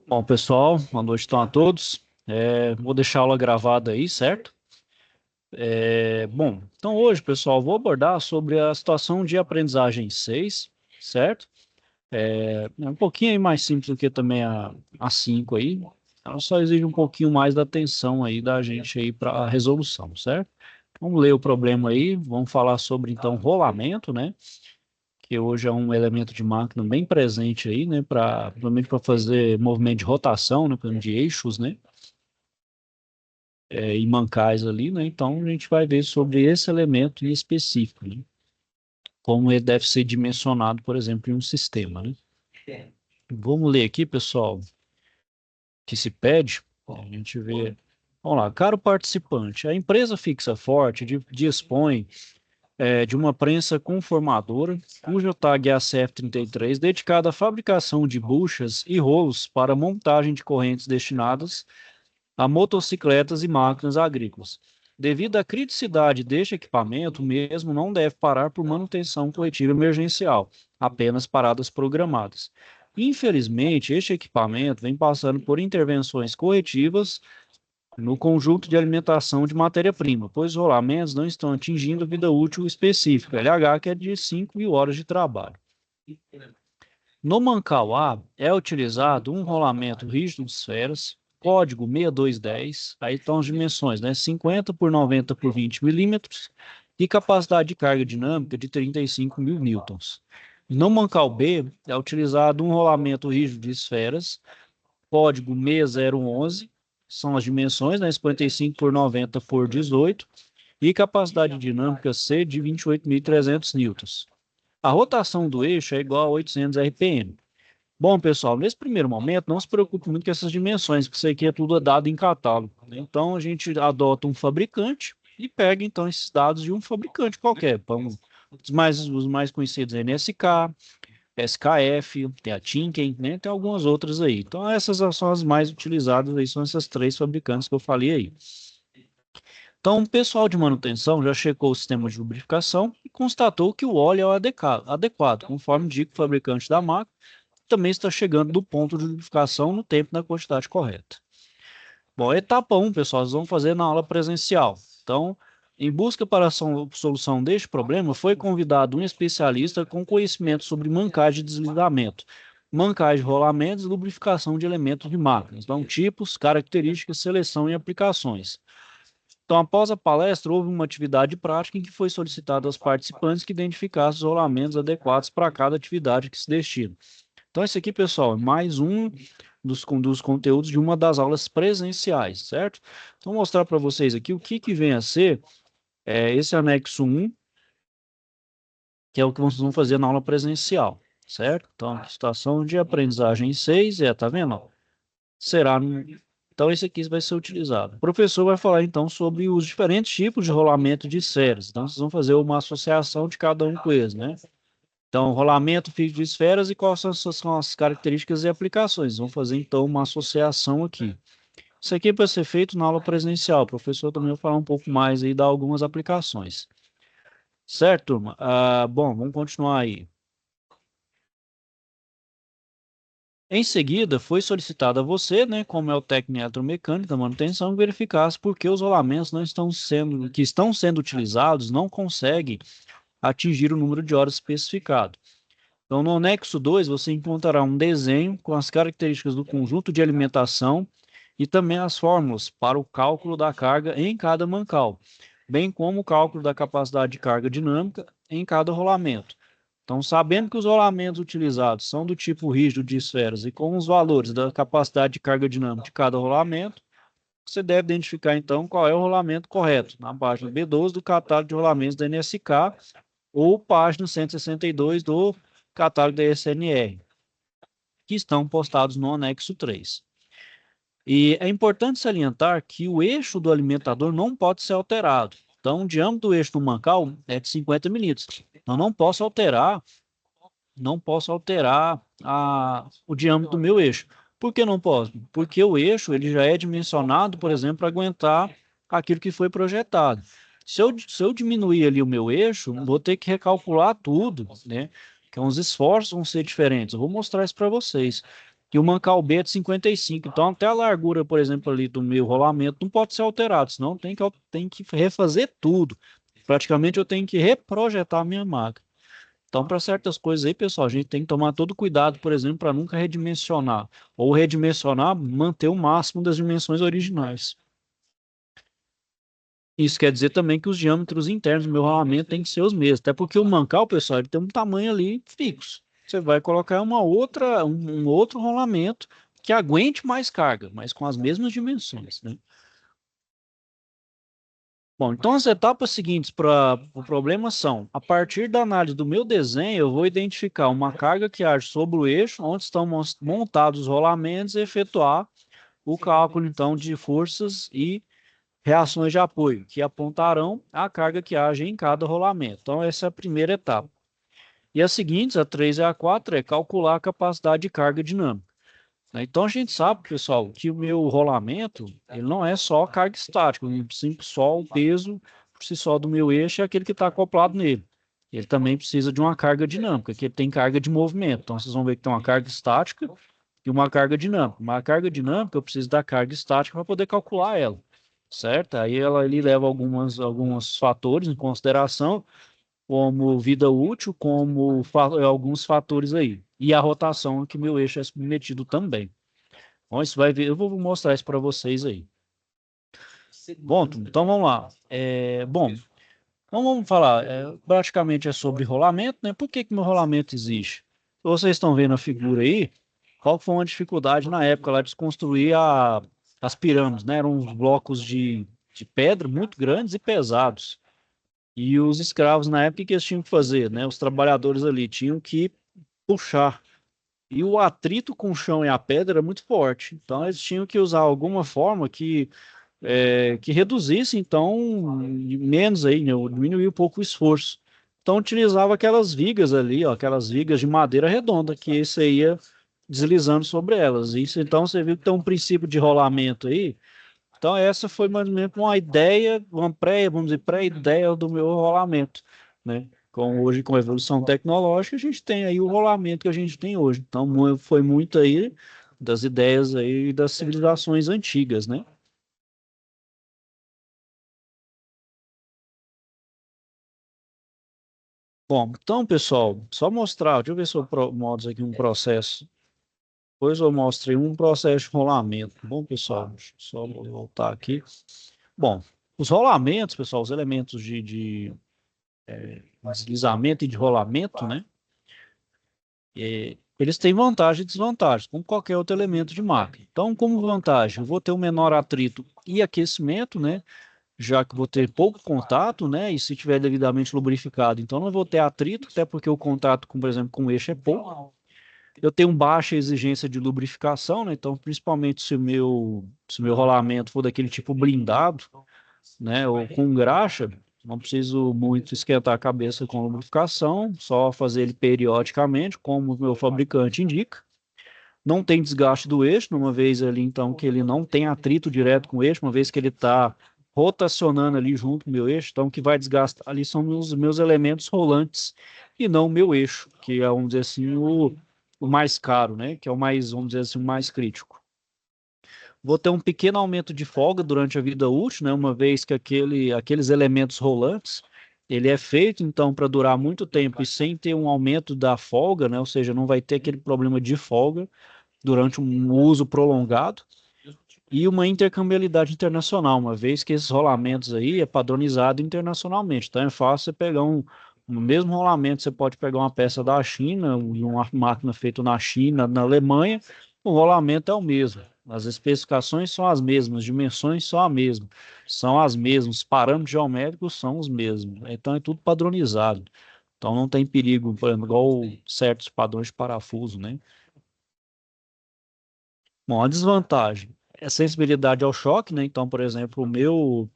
Bom, pessoal, boa noite então a todos. Vou deixar a aula gravada aí, certo? Bom, então hoje, pessoal, vou abordar sobre a situação de aprendizagem 6, certo? É um pouquinho aí mais simples do que também a 5 aí. Ela só exige um pouquinho mais da atenção aí da gente aí para a resolução, certo? Vamos ler o problema aí, vamos falar sobre então rolamento, né? Que hoje é um elemento de máquina bem presente aí, né? Principalmente para fazer movimento de rotação, né? Por exemplo, de eixos, né? E mancais ali, né? Então a gente vai ver sobre esse elemento em específico, né? Como ele deve ser dimensionado, por exemplo, em um sistema, né? Vamos ler aqui, pessoal, que se pede. A gente vê. Vamos lá, caro participante, a empresa fixa forte dispõe de uma prensa conformadora, cuja tag é a CF33, dedicada à fabricação de buchas e rolos para montagem de correntes destinadas a motocicletas e máquinas agrícolas. Devido à criticidade deste equipamento, o mesmo não deve parar por manutenção corretiva emergencial, apenas paradas programadas. Infelizmente, este equipamento vem passando por intervenções corretivas no conjunto de alimentação de matéria-prima, pois os rolamentos não estão atingindo vida útil específica, LH, que é de 5.000 horas de trabalho. No Mancauá é utilizado um rolamento rígido de esferas, código 6210, aí estão as dimensões, né? 50 por 90 por 20 milímetros e capacidade de carga dinâmica de 35.000 newtons. No Mancal B é utilizado um rolamento rígido de esferas, código 6011, são as dimensões, né? 55 por 90 por 18 e capacidade dinâmica C de 28.300 newtons. A rotação do eixo é igual a 800 RPM. Bom, pessoal, nesse primeiro momento, não se preocupe muito com essas dimensões, porque isso aqui é tudo dado em catálogo, né? Então, a gente adota um fabricante e pega, então, esses dados de um fabricante qualquer. Os mais conhecidos é NSK, SKF, tem a Timken, né? Tem algumas outras aí. Então, essas são as mais utilizadas aí, são essas três fabricantes que eu falei aí. Então, o pessoal de manutenção já checou o sistema de lubrificação e constatou que o óleo é adequado, conforme indica o fabricante da máquina, também está chegando do ponto de lubrificação no tempo e na quantidade correta. Bom, etapa 1, pessoal, nós vamos fazer na aula presencial. Então, em busca para a solução deste problema, foi convidado um especialista com conhecimento sobre mancagem de deslizamento, mancagem de rolamentos e lubrificação de elementos de máquinas. Então, tipos, características, seleção e aplicações. Então, após a palestra, houve uma atividade prática em que foi solicitado aos participantes que identificassem os rolamentos adequados para cada atividade que se destina. Então, esse aqui, pessoal, é mais um dos conteúdos de uma das aulas presenciais, certo? Então, vou mostrar para vocês aqui o que vem a ser esse anexo 1, que é o que vocês vão fazer na aula presencial, certo? Então, a situação de aprendizagem 6 tá vendo? Será. Então, esse aqui vai ser utilizado. O professor vai falar, então, sobre os diferentes tipos de rolamento de séries. Então, vocês vão fazer uma associação de cada um com eles, né? Então, rolamento fixo de esferas e quais são as características e aplicações. Vamos fazer, então, uma associação aqui. Isso aqui é para ser feito na aula presencial. O professor também vai falar um pouco mais e dar algumas aplicações. Certo, turma? Bom, vamos continuar aí. Em seguida, foi solicitado a você, né, como é o técnico eletromecânico da manutenção, verificasse por que os rolamentos que estão sendo utilizados não conseguem atingir o número de horas especificado. Então, no anexo 2, você encontrará um desenho com as características do conjunto de alimentação e também as fórmulas para o cálculo da carga em cada mancal, bem como o cálculo da capacidade de carga dinâmica em cada rolamento. Então, sabendo que os rolamentos utilizados são do tipo rígido de esferas e com os valores da capacidade de carga dinâmica de cada rolamento, você deve identificar, então, qual é o rolamento correto, na página B12 do catálogo de rolamentos da NSK ou página 162 do catálogo da SNR, que estão postados no anexo 3. E é importante salientar que o eixo do alimentador não pode ser alterado. Então, o diâmetro do eixo do mancal é de 50 milímetros. Então, não posso alterar o diâmetro do meu eixo. Por que não posso? Porque o eixo ele já é dimensionado, por exemplo, para aguentar aquilo que foi projetado. Se eu diminuir ali o meu eixo, vou ter que recalcular tudo, né? Que os esforços vão ser diferentes. Eu vou mostrar isso para vocês. E o mancal B é de 55. Então, até a largura, por exemplo, ali do meu rolamento não pode ser alterado, senão tem que refazer tudo. Praticamente eu tenho que reprojetar a minha máquina. Então, para certas coisas aí, pessoal, a gente tem que tomar todo cuidado, por exemplo, para nunca redimensionar. Ou redimensionar, manter o máximo das dimensões originais. Isso quer dizer também que os diâmetros internos do meu rolamento têm que ser os mesmos. Até porque o mancal, pessoal, ele tem um tamanho ali fixo. Você vai colocar um outro rolamento que aguente mais carga, mas com as mesmas dimensões, né? Bom, então as etapas seguintes para o problema são: a partir da análise do meu desenho, eu vou identificar uma carga que age sobre o eixo, onde estão montados os rolamentos, e efetuar o cálculo, então, de forças e reações de apoio, que apontarão a carga que age em cada rolamento. Então, essa é a primeira etapa. E as seguintes, a 3 e a 4, é calcular a capacidade de carga dinâmica, né? Então, a gente sabe, pessoal, que o meu rolamento, ele não é só carga estática, só o peso por si só do meu eixo é aquele que está acoplado nele. Ele também precisa de uma carga dinâmica, que ele tem carga de movimento. Então, vocês vão ver que tem uma carga estática e uma carga dinâmica. Uma carga dinâmica, eu preciso da carga estática para poder calcular ela, certo? Aí ela ele leva alguns fatores em consideração, como vida útil, como alguns fatores aí. E a rotação que meu eixo é submetido também. Bom, isso vai ver, eu vou mostrar isso para vocês aí. Bom, então vamos lá. Bom, então vamos falar. Praticamente é sobre rolamento, né? Por que que meu rolamento existe? Vocês estão vendo a figura aí? Qual foi uma dificuldade na época lá de se construir as pirâmides, né? Eram uns blocos de pedra muito grandes e pesados. E os escravos, na época, o que eles tinham que fazer, né? Os trabalhadores ali tinham que puxar. E o atrito com o chão e a pedra era muito forte. Então, eles tinham que usar alguma forma que reduzisse, então, menos aí, né? Diminuir um pouco o esforço. Então, utilizava aquelas vigas ali, ó, aquelas vigas de madeira redonda, que isso aí ia deslizando sobre elas. Isso, então, você viu que tem um princípio de rolamento aí. Então, essa foi mais ou menos uma ideia, vamos dizer, pré-ideia do meu rolamento, né? Hoje, com a evolução tecnológica, a gente tem aí o rolamento que a gente tem hoje. Então, foi muito aí das ideias aí das civilizações antigas, né? Bom, então, pessoal, só mostrar, deixa eu ver se eu mostro aqui um processo. Depois eu mostrei um processo de rolamento. Bom, pessoal, deixa eu só voltar aqui. Bom, os rolamentos, pessoal, os elementos de deslizamento e de rolamento, né? Eles têm vantagem e desvantagem, como qualquer outro elemento de máquina. Então, como vantagem, eu vou ter um menor atrito e aquecimento, né? Já que vou ter pouco contato, né? E se tiver devidamente lubrificado, então não vou ter atrito, até porque o contato, por exemplo, com o eixo é pouco. Eu tenho baixa exigência de lubrificação, né? Então, principalmente se o meu rolamento for daquele tipo blindado, né? Ou com graxa, não preciso muito esquentar a cabeça com lubrificação, só fazer ele periodicamente, como o meu fabricante indica. Não tem desgaste do eixo, uma vez ali, então, que ele não tem atrito direto com o eixo, uma vez que ele está rotacionando ali junto com o meu eixo, então o que vai desgastar ali são os meus elementos rolantes e não o meu eixo, que é, vamos dizer assim, o mais caro, né? Que é o mais, vamos dizer assim, o mais crítico. Vou ter um pequeno aumento de folga durante a vida útil, né? Uma vez que aqueles elementos rolantes, ele é feito então para durar muito tempo e sem ter um aumento da folga, né? Ou seja, não vai ter aquele problema de folga durante um uso prolongado. E uma intercambiabilidade internacional, uma vez que esses rolamentos aí é padronizado internacionalmente. Então é fácil você pegar no mesmo rolamento, você pode pegar uma peça da China, uma máquina feita na China, na Alemanha, o rolamento é o mesmo. As especificações são as mesmas, as dimensões são as mesmas, os parâmetros geométricos são os mesmos. Então é tudo padronizado. Então não tem perigo, por exemplo, igual certos padrões de parafuso, né? Bom, a desvantagem é a sensibilidade ao choque, né? Então, por exemplo, o meu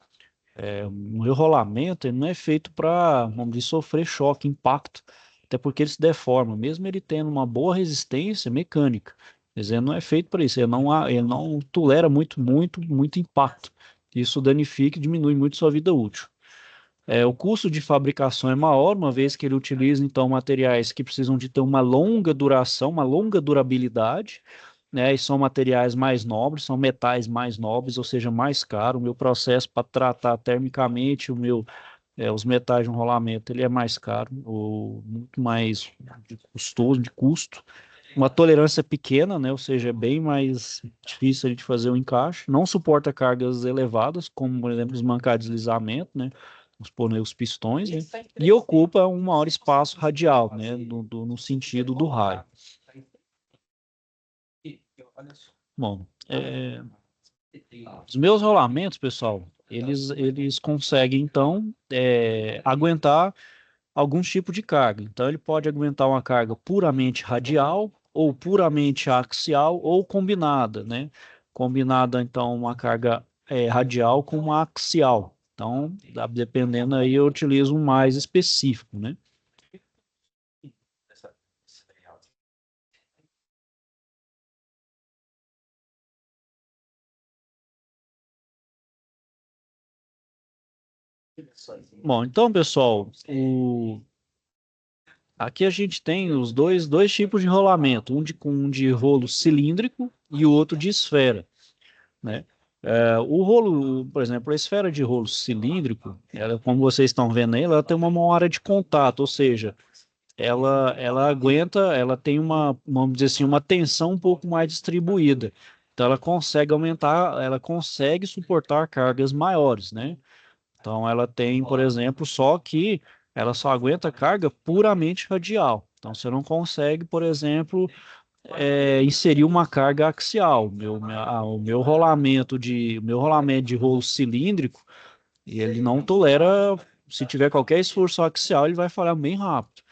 rolamento ele não é feito para, vamos dizer, sofrer choque, impacto, até porque ele se deforma, mesmo ele tendo uma boa resistência mecânica. Mas ele não é feito para isso, ele não tolera muito impacto. Isso danifica e diminui muito sua vida útil. O custo de fabricação é maior, uma vez que ele utiliza, então, materiais que precisam de ter uma longa duração, uma longa durabilidade, né? E são materiais mais nobres, são metais mais nobres, ou seja, mais caro. O meu processo para tratar termicamente os metais de um rolamento, ele é mais caro, muito mais custoso, de custo. Uma tolerância pequena, né? Ou seja, é bem mais difícil de fazer o encaixe. Não suporta cargas elevadas, como, por exemplo, os mancados de deslizamento, né? Os pneus pistões, né? E ocupa um maior espaço radial, né? No sentido do raio. Bom, os meus rolamentos, pessoal, eles conseguem, então, aguentar alguns tipos de carga. Então, ele pode aguentar uma carga puramente radial, ou puramente axial, ou combinada, né? Combinada, então, uma carga radial com uma axial. Então, dependendo aí, eu utilizo um mais específico, né? Bom, então, pessoal, aqui a gente tem os dois tipos de rolamento, um de rolo cilíndrico e o outro de esfera, né? O rolo, por exemplo, a esfera de rolo cilíndrico, ela, como vocês estão vendo aí, ela tem uma maior área de contato, ou seja, ela aguenta, ela tem vamos dizer assim, uma tensão um pouco mais distribuída. Então ela consegue aumentar, ela consegue suportar cargas maiores, né? Então ela tem, por exemplo, só que ela só aguenta carga puramente radial. Então você não consegue, por exemplo, inserir uma carga axial. O meu rolamento de rolo cilíndrico, ele não tolera, se tiver qualquer esforço axial, ele vai falhar bem rápido.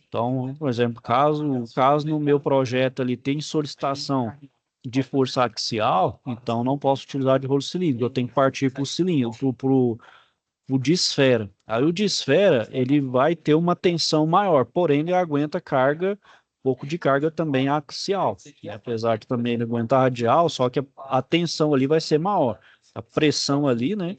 Então, por exemplo, caso no meu projeto ali tem solicitação de força axial, então não posso utilizar de rolo cilíndrico, eu tenho que partir para o cilindro, o de esfera. Aí o de esfera, ele vai ter uma tensão maior, porém ele aguenta carga, pouco de carga também axial, né? Apesar de também ele aguentar radial, só que a tensão ali vai ser maior. A pressão ali, né,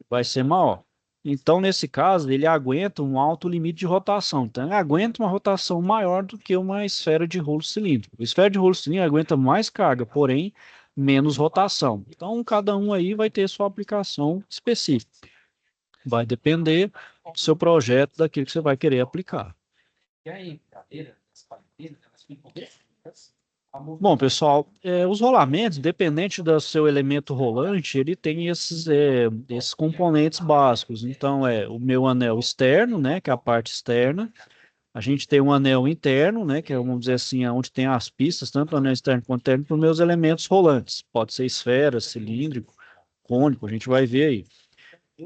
vai ser maior. Então, nesse caso, ele aguenta um alto limite de rotação. Então, ele aguenta uma rotação maior do que uma esfera de rolo cilíndrico. A esfera de rolo cilíndrico aguenta mais carga, porém menos rotação. Então, cada um aí vai ter sua aplicação específica. Vai depender do seu projeto, daquilo que você vai querer aplicar. Bom, pessoal, os rolamentos, dependente do seu elemento rolante, ele tem esses componentes básicos. Então, o meu anel externo, né, que é a parte externa. A gente tem um anel interno, né, que é, vamos dizer assim, onde tem as pistas, tanto o anel externo quanto interno, para os meus elementos rolantes. Pode ser esfera, cilíndrico, cônico, a gente vai ver aí.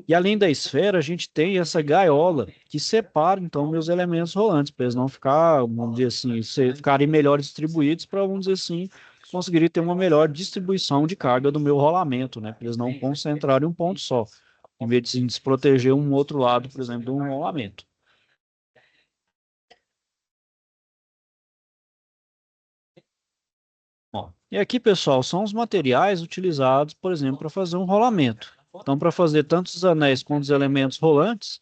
E além da esfera, a gente tem essa gaiola que separa, então, meus elementos rolantes, para eles não ficar, vamos dizer assim, ficarem melhor distribuídos, para, vamos dizer assim, conseguirem ter uma melhor distribuição de carga do meu rolamento, né? Para eles não concentrarem um ponto só, em vez de se desproteger um outro lado, por exemplo, de um rolamento. Ó, e aqui, pessoal, são os materiais utilizados, por exemplo, para fazer um rolamento. Então, para fazer tanto os anéis quanto os elementos rolantes,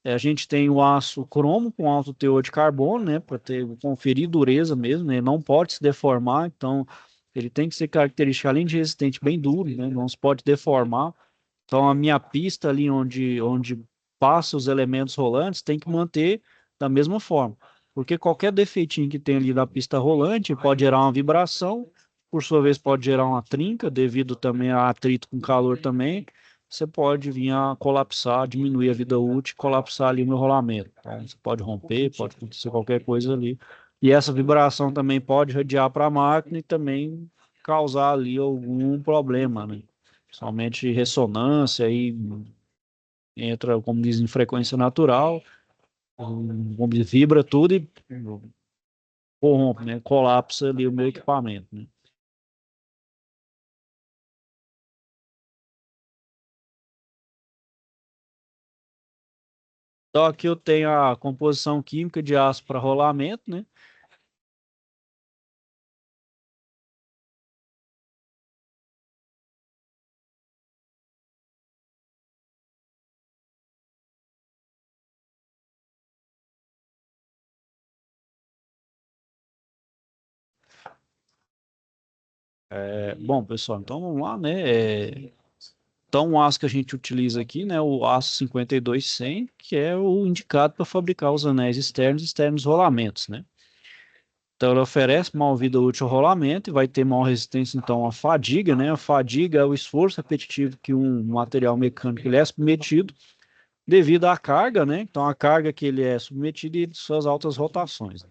a gente tem o aço cromo com alto teor de carbono, né, para conferir dureza mesmo, né, não pode se deformar, então ele tem que ser característico, além de resistente, bem duro, né, não se pode deformar. Então a minha pista ali onde passa os elementos rolantes tem que manter da mesma forma, porque qualquer defeitinho que tem ali na pista rolante pode gerar uma vibração, por sua vez pode gerar uma trinca, devido também a atrito com calor também, você pode vir a colapsar, diminuir a vida útil, colapsar ali o meu rolamento. Então, você pode romper, pode acontecer qualquer coisa ali. E essa vibração também pode radiar para a máquina e também causar ali algum problema, né? Somente ressonância aí entra, como diz, em frequência natural, como diz, vibra tudo e corrompe, né? Colapsa ali o meu equipamento, né? Então aqui eu tenho a composição química de aço para rolamento, né? Bom, pessoal, então vamos lá, né? Então, o aço que a gente utiliza aqui, né, o aço 52-100, que é o indicado para fabricar os anéis externos e externos rolamentos, né? Então, ele oferece maior vida útil ao rolamento e vai ter maior resistência, então, à fadiga, né? A fadiga é o esforço repetitivo que um material mecânico ele é submetido devido à carga, né? Então, a carga que ele é submetido e suas altas rotações.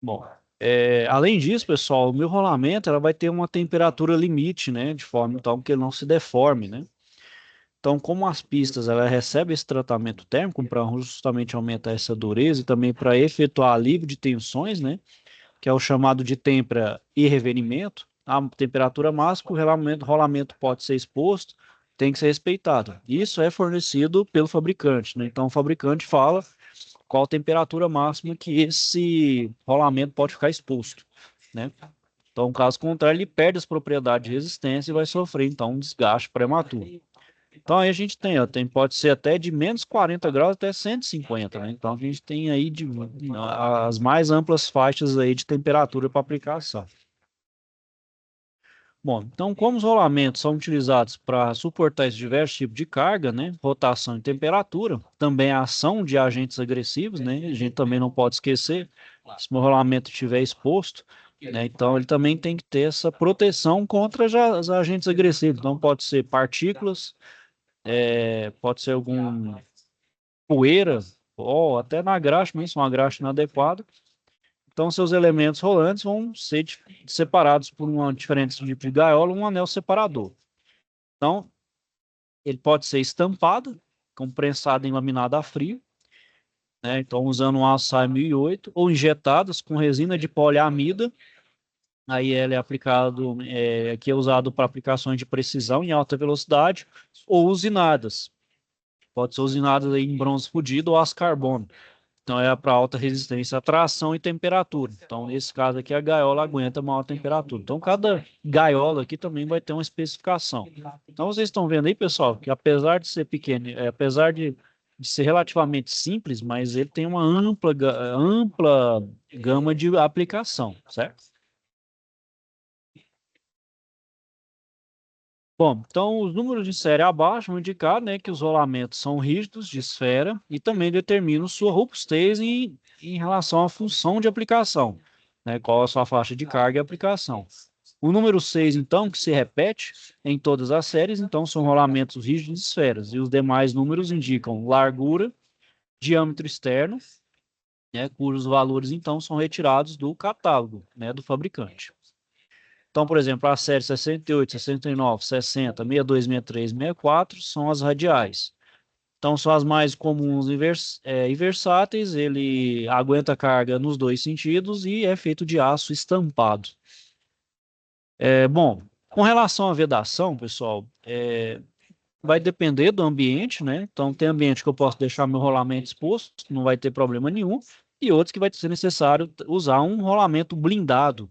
Bom, além disso, pessoal, o meu rolamento ela vai ter uma temperatura limite, né? De forma então que ele não se deforme, né? Então, como as pistas ela recebe esse tratamento térmico para justamente aumentar essa dureza e também para efetuar alívio de tensões, né? Que é o chamado de têmpera e revenimento, a temperatura máxima, o rolamento pode ser exposto, tem que ser respeitado. Isso é fornecido pelo fabricante, né? Então, o fabricante fala qual a temperatura máxima que esse rolamento pode ficar exposto, né? Então, caso contrário, ele perde as propriedades de resistência e vai sofrer, então, um desgaste prematuro. Então, aí a gente tem, ó, pode ser até de menos 40 graus até 150, né? Então, a gente tem aí as mais amplas faixas aí de temperatura para aplicação. Bom, então, como os rolamentos são utilizados para suportar esse diversos tipos de carga, né, rotação e temperatura, também a ação de agentes agressivos, né, a gente também não pode esquecer, se o rolamento estiver exposto, né, então ele também tem que ter essa proteção contra os agentes agressivos. Então, pode ser partículas, pode ser algum poeira, ou até na graxa mesmo, uma graxa inadequada. Então, seus elementos rolantes vão ser separados por um diferente tipo de gaiola, um anel separador. Então, ele pode ser estampado, como prensado em laminado a frio, né? Então, usando um aço 1008, ou injetadas com resina de poliamida. Aí ele é aplicado, que é usado para aplicações de precisão em alta velocidade, ou usinadas. Pode ser usinadas aí em bronze fundido ou aço carbono. Então é para alta resistência à tração e temperatura. Então, nesse caso aqui, a gaiola aguenta maior temperatura. Então, cada gaiola aqui também vai ter uma especificação. Então, vocês estão vendo aí, pessoal, que apesar de ser pequeno, apesar de ser relativamente simples, mas ele tem uma ampla gama de aplicação, certo? Bom, então os números de série abaixo vão indicar, né, que os rolamentos são rígidos de esfera e também determinam sua robustez em relação à função de aplicação, né, qual a sua faixa de carga e aplicação. O número 6, então, que se repete em todas as séries, então são rolamentos rígidos de esferas, e os demais números indicam largura, diâmetro externo, né, cujos valores, então, são retirados do catálogo, né, do fabricante. Então, por exemplo, a série 68, 69, 60, 62, 63, 64 são as radiais. Então, são as mais comuns e versáteis. Ele aguenta carga nos dois sentidos e é feito de aço estampado. Bom, com relação à vedação, pessoal, vai depender do ambiente, né? Então, tem ambiente que eu posso deixar meu rolamento exposto, não vai ter problema nenhum, e outros que vai ser necessário usar um rolamento blindado.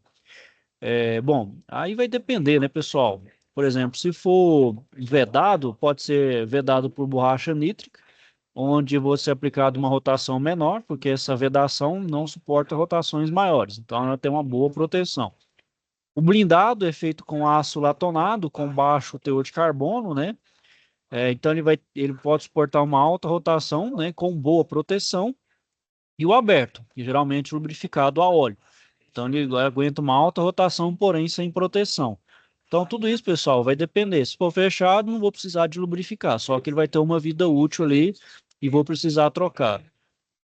Bom, aí vai depender, né, pessoal? Por exemplo, se for vedado, pode ser vedado por borracha nítrica, onde você aplicado uma rotação menor, porque essa vedação não suporta rotações maiores, então ela tem uma boa proteção. O blindado é feito com aço latonado, com baixo teor de carbono, né? Então ele pode suportar uma alta rotação, né, com boa proteção, e o aberto, que geralmente é lubrificado a óleo. Então ele aguenta uma alta rotação, porém sem proteção. Então tudo isso, pessoal, vai depender. Se for fechado, não vou precisar de lubrificar, só que ele vai ter uma vida útil ali e vou precisar trocar.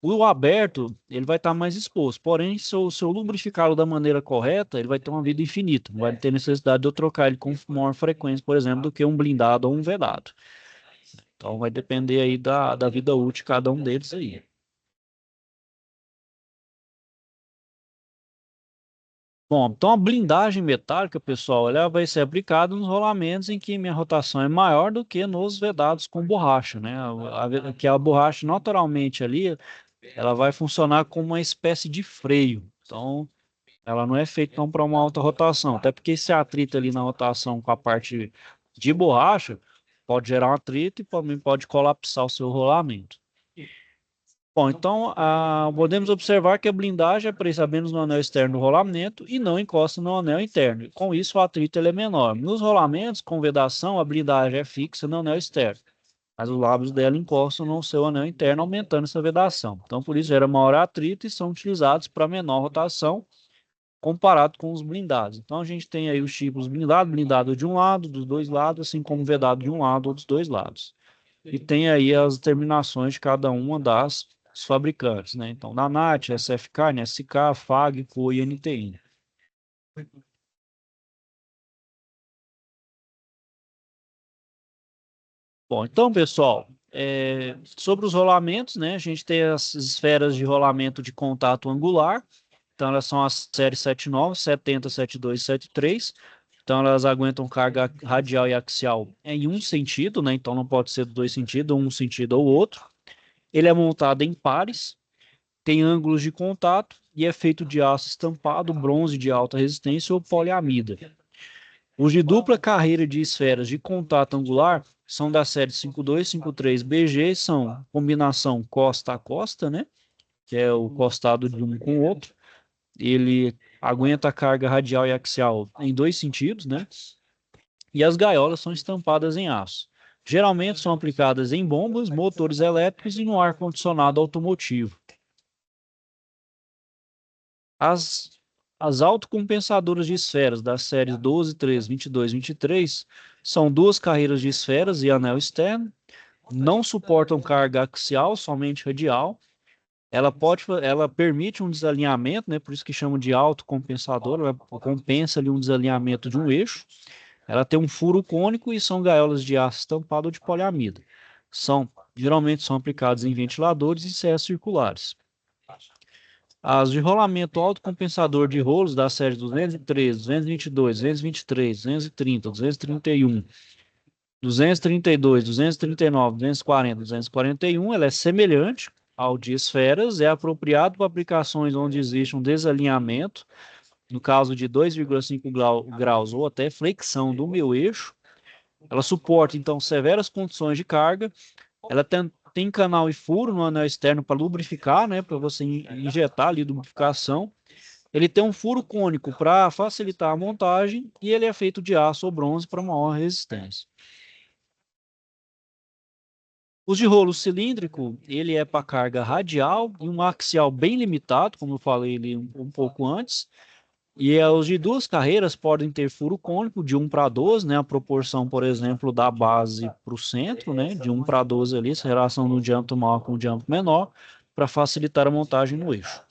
O aberto, ele vai estar mais exposto, porém, se eu lubrificá-lo da maneira correta, ele vai ter uma vida infinita. Não vai ter necessidade de eu trocar ele com maior frequência, por exemplo, do que um blindado ou um vedado. Então vai depender aí da vida útil de cada um deles aí. Bom, então a blindagem metálica, pessoal, ela vai ser aplicada nos rolamentos em que minha rotação é maior do que nos vedados com borracha, né? Que a borracha naturalmente ali, ela vai funcionar como uma espécie de freio. Então, ela não é feita para uma alta rotação, até porque esse atrito ali na rotação com a parte de borracha pode gerar um atrito e também pode colapsar o seu rolamento. Bom, então podemos observar que a blindagem é presa apenas no anel externo do rolamento e não encosta no anel interno. Com isso, o atrito ele é menor. Nos rolamentos com vedação, a blindagem é fixa no anel externo, mas os lábios dela encostam no seu anel interno, aumentando essa vedação. Então, por isso, gera maior atrito e são utilizados para menor rotação comparado com os blindados. Então, a gente tem aí os tipos blindado, blindado de um lado, dos dois lados, assim como vedado de um lado ou dos dois lados. E tem aí as terminações de cada uma das dos fabricantes, né? Então, da NAT, SFK, NSK, FAG, COI e NTI. Bom, então, pessoal, sobre os rolamentos, né? A gente tem as esferas de rolamento de contato angular. Então, elas são as séries 79, 70, 72 e 73. Então, elas aguentam carga radial e axial em um sentido, né? Então, não pode ser dois sentidos, um sentido ou outro. Ele é montado em pares, tem ângulos de contato e é feito de aço estampado, bronze de alta resistência ou poliamida. Os de dupla carreira de esferas de contato angular são da série 52, 53 BG, são combinação costa a costa, né? Que é o costado de um com o outro. Ele aguenta a carga radial e axial em dois sentidos, né? E as gaiolas são estampadas em aço. Geralmente são aplicadas em bombas, motores elétricos e no ar-condicionado automotivo. As, as autocompensadoras de esferas das séries 12, 13, 22 e 23 são duas carreiras de esferas e anel externo, não suportam carga axial, somente radial. Ela permite um desalinhamento, né? Por isso que chamam de autocompensadora, ela compensa ali um desalinhamento de um eixo. Ela tem um furo cônico e são gaiolas de aço estampado ou de poliamida. Geralmente são aplicadas em ventiladores e serras circulares. As de rolamento autocompensador de rolos da série 213, 222, 223, 230, 231, 232, 239, 240, 241, ela é semelhante ao de esferas, é apropriado para aplicações onde existe um desalinhamento, no caso de 2,5 graus ou até flexão do meu eixo. Ela suporta, então, severas condições de carga. Ela tem canal e furo no anel externo para lubrificar, né, para você injetar ali lubrificação. Ele tem um furo cônico para facilitar a montagem e ele é feito de aço ou bronze para maior resistência. Os de rolo cilíndrico, ele é para carga radial e um axial bem limitado, como eu falei ali um pouco antes. E os de duas carreiras podem ter furo cônico de 1 para 12, né? A proporção, por exemplo, da base para o centro, né? De 1 para 12 ali, essa relação do diâmetro maior com o diâmetro menor, para facilitar a montagem no eixo.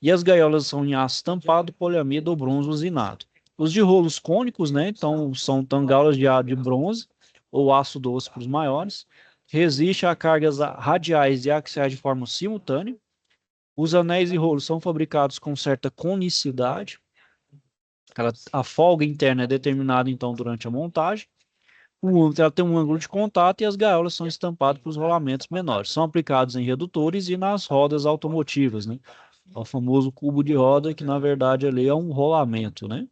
E as gaiolas são em aço estampado, poliamida ou bronze usinado. Os de rolos cônicos, né? Então, são tangaulas de bronze ou aço doce para os maiores. Resiste a cargas radiais e axiais de forma simultânea. Os anéis e rolos são fabricados com certa conicidade. A folga interna é determinada, então, durante a montagem. Ela tem um ângulo de contato e as gaiolas são estampadas para os rolamentos menores. São aplicados em redutores e nas rodas automotivas, né? O famoso cubo de roda, que na verdade ali é um rolamento, né?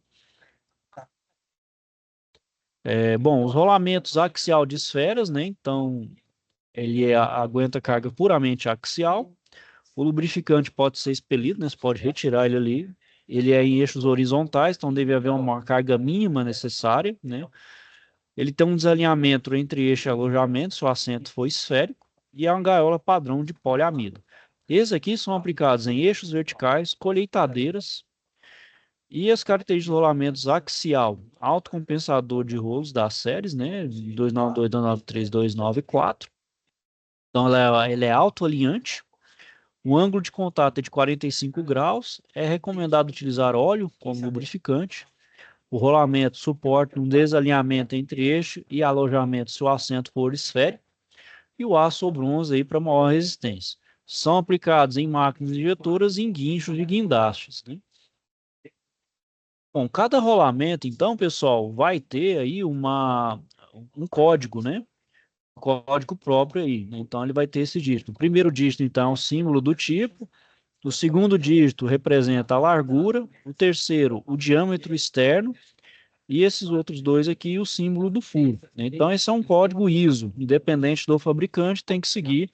Bom, os rolamentos axial de esferas, né? Então, aguenta carga puramente axial. O lubrificante pode ser expelido, né? Você pode retirar ele ali. Ele é em eixos horizontais, então deve haver uma carga mínima necessária, né? Ele tem um desalinhamento entre eixo e alojamento, se o assento for esférico, e é uma gaiola padrão de poliamida. Esses aqui são aplicados em eixos verticais, colheitadeiras e as características de rolamentos axial, autocompensador de rolos das séries, né? 292, 293, 294. Então, ele é autoalinhante. O ângulo de contato é de 45 graus. É recomendado utilizar óleo como lubrificante. O rolamento suporta um desalinhamento entre eixo e alojamento se o assento for esférico. E o aço ou bronze aí para maior resistência. São aplicados em máquinas injetoras e em guinchos de guindastes, né? Bom, cada rolamento, então, pessoal, vai ter aí um código, né? Um código próprio aí, né? Então, ele vai ter esse dígito. O primeiro dígito, então, é o símbolo do tipo. O segundo dígito representa a largura. O terceiro, o diâmetro externo. E esses outros dois aqui, o símbolo do furo, né? Então, esse é um código ISO. Independente do fabricante, tem que seguir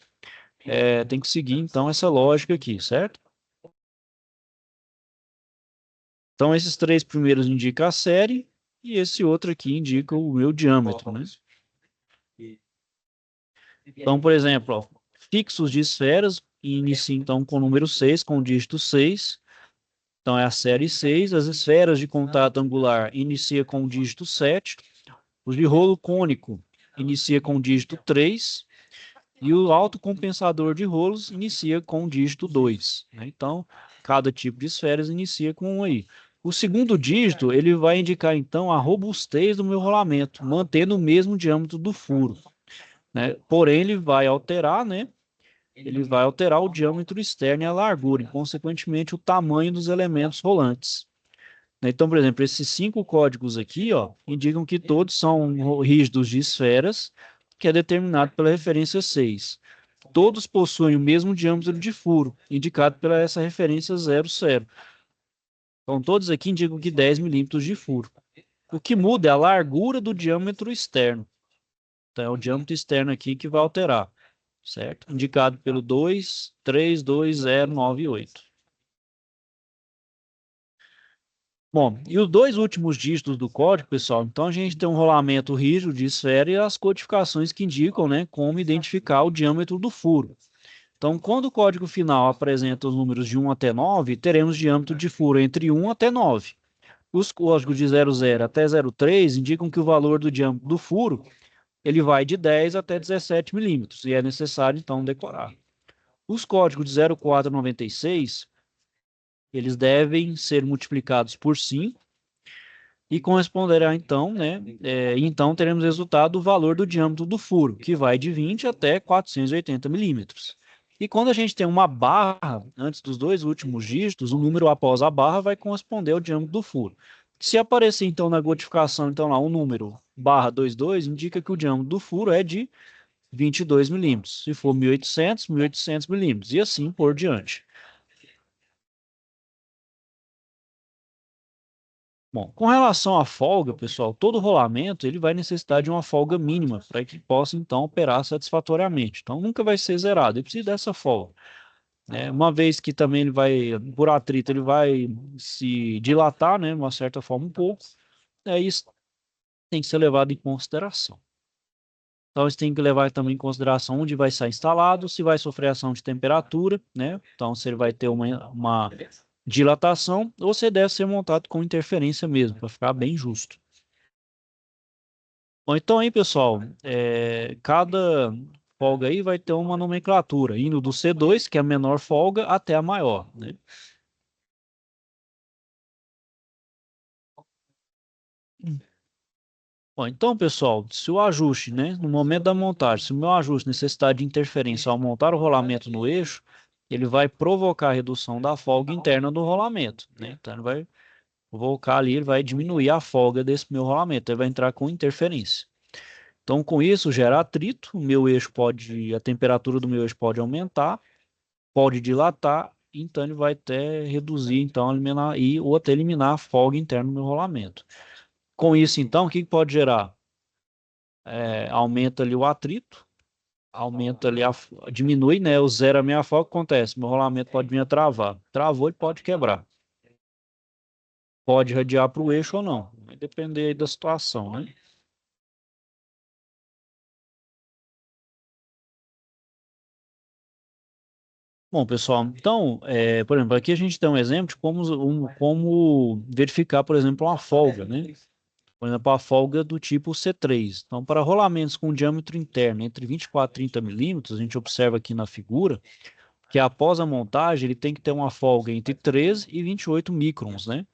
tem que seguir, então, essa lógica aqui, certo? Então, esses três primeiros indicam a série e esse outro aqui indica o meu diâmetro, né? Então, por exemplo, ó, fixos de esferas, inicia então com o número 6, com o dígito 6. Então, é a série 6. As esferas de contato angular inicia com o dígito 7. Os de rolo cônico inicia com o dígito 3. E o autocompensador de rolos inicia com o dígito 2, né? Então, cada tipo de esferas inicia com um aí. O segundo dígito, ele vai indicar, então, a robustez do meu rolamento, mantendo o mesmo diâmetro do furo, né? Porém, ele vai alterar, né? Ele vai alterar o diâmetro externo e a largura, e, consequentemente, o tamanho dos elementos rolantes. Então, por exemplo, esses 5 códigos aqui, ó, indicam que todos são rígidos de esferas, que é determinado pela referência 6. Todos possuem o mesmo diâmetro de furo, indicado pela essa referência 00. Então, todos aqui indicam que 10 milímetros de furo. O que muda é a largura do diâmetro externo. Então, é o diâmetro externo aqui que vai alterar, certo? Indicado pelo 2322098. Bom, e os dois últimos dígitos do código, pessoal, então a gente tem um rolamento rígido de esfera e as codificações que indicam, né, como identificar o diâmetro do furo. Então, quando o código final apresenta os números de 1 até 9, teremos diâmetro de furo entre 1 até 9. Os códigos de 00 até 03 indicam que o valor do diâmetro do furo ele vai de 10 até 17 milímetros, e é necessário, então, decorar. Os códigos de 04 a 96, eles devem ser multiplicados por 5 e corresponderá, então, né, então teremos resultado o valor do diâmetro do furo, que vai de 20 até 480 milímetros. E quando a gente tem uma barra antes dos dois últimos dígitos, o número após a barra vai corresponder ao diâmetro do furo. Se aparecer, então, na codificação, então, lá, um número barra 22, indica que o diâmetro do furo é de 22 milímetros. Se for 1.800, 1.800 milímetros, e assim por diante. Bom, com relação à folga, pessoal, todo rolamento ele vai necessitar de uma folga mínima para que possa então operar satisfatoriamente. Então nunca vai ser zerado, ele precisa dessa folga, né? Uma vez que também ele vai, por atrito, ele vai se dilatar, né, de uma certa forma um pouco, isso tem que ser levado em consideração. Então você tem que levar também em consideração onde vai estar instalado, se vai sofrer ação de temperatura, né? Então se ele vai ter uma dilatação ou se deve ser montado com interferência mesmo, para ficar bem justo. Bom, então aí, pessoal, cada folga aí vai ter uma nomenclatura, indo do C2, que é a menor folga, até a maior, né? Bom, então, pessoal, se o ajuste, né, no momento da montagem, se o meu ajuste necessitar de interferência ao montar o rolamento no eixo, ele vai provocar a redução da folga interna do rolamento, né? Então, ele vai provocar ali, ele vai diminuir a folga desse meu rolamento, ele vai entrar com interferência. Então, com isso, gera atrito, o meu eixo pode, a temperatura do meu eixo pode aumentar, pode dilatar, então ele vai até reduzir, então, eliminar, ou até eliminar a folga interna do meu rolamento. Com isso, então, o que pode gerar? Aumenta ali o atrito, aumenta ali, diminui, né, o zero a minha folga, acontece, meu rolamento pode vir a travar. Travou e pode quebrar. Pode radiar para o eixo ou não, vai depender aí da situação, né? Bom, pessoal, então, por exemplo, aqui a gente tem um exemplo de como verificar, por exemplo, uma folga, né? Por exemplo, a folga do tipo C3. Então, para rolamentos com diâmetro interno entre 24 e 30 milímetros, a gente observa aqui na figura que após a montagem ele tem que ter uma folga entre 13 e 28 microns, né?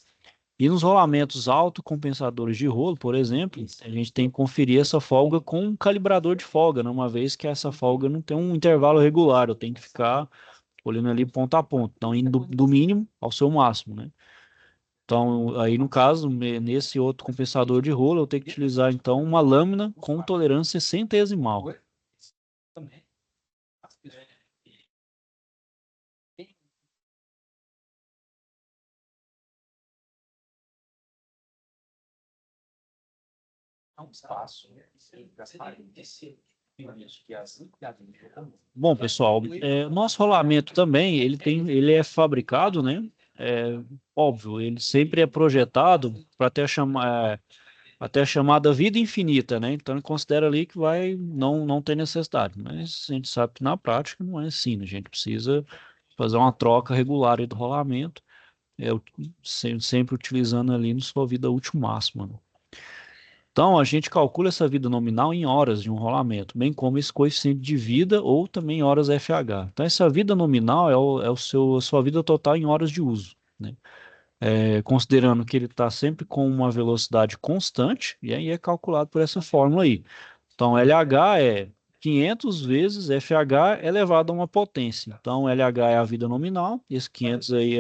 E nos rolamentos autocompensadores de rolo, por exemplo, a gente tem que conferir essa folga com um calibrador de folga, né? Uma vez que essa folga não tem um intervalo regular, eu tenho que ficar olhando ali ponto a ponto. Então, indo do mínimo ao seu máximo, né? Então, aí no caso, nesse outro compensador de rolo, eu tenho que utilizar então uma lâmina com tolerância centesimal. Bom, pessoal, nosso rolamento também, ele é fabricado, né? É, óbvio, ele sempre é projetado para ter até a chamada vida infinita, né? Então, ele considera ali que não ter necessidade. Mas a gente sabe que na prática não é assim, né? A gente precisa fazer uma troca regular aí do rolamento, sempre utilizando ali na sua vida útil máxima, né? Então, a gente calcula essa vida nominal em horas de um rolamento, bem como esse coeficiente de vida ou também horas FH. Então, essa vida nominal a sua vida total em horas de uso, né? Considerando que ele está sempre com uma velocidade constante, e aí é calculado por essa fórmula aí. Então, LH é 500 vezes FH elevado a uma potência. Então, LH é a vida nominal, esse 500 aí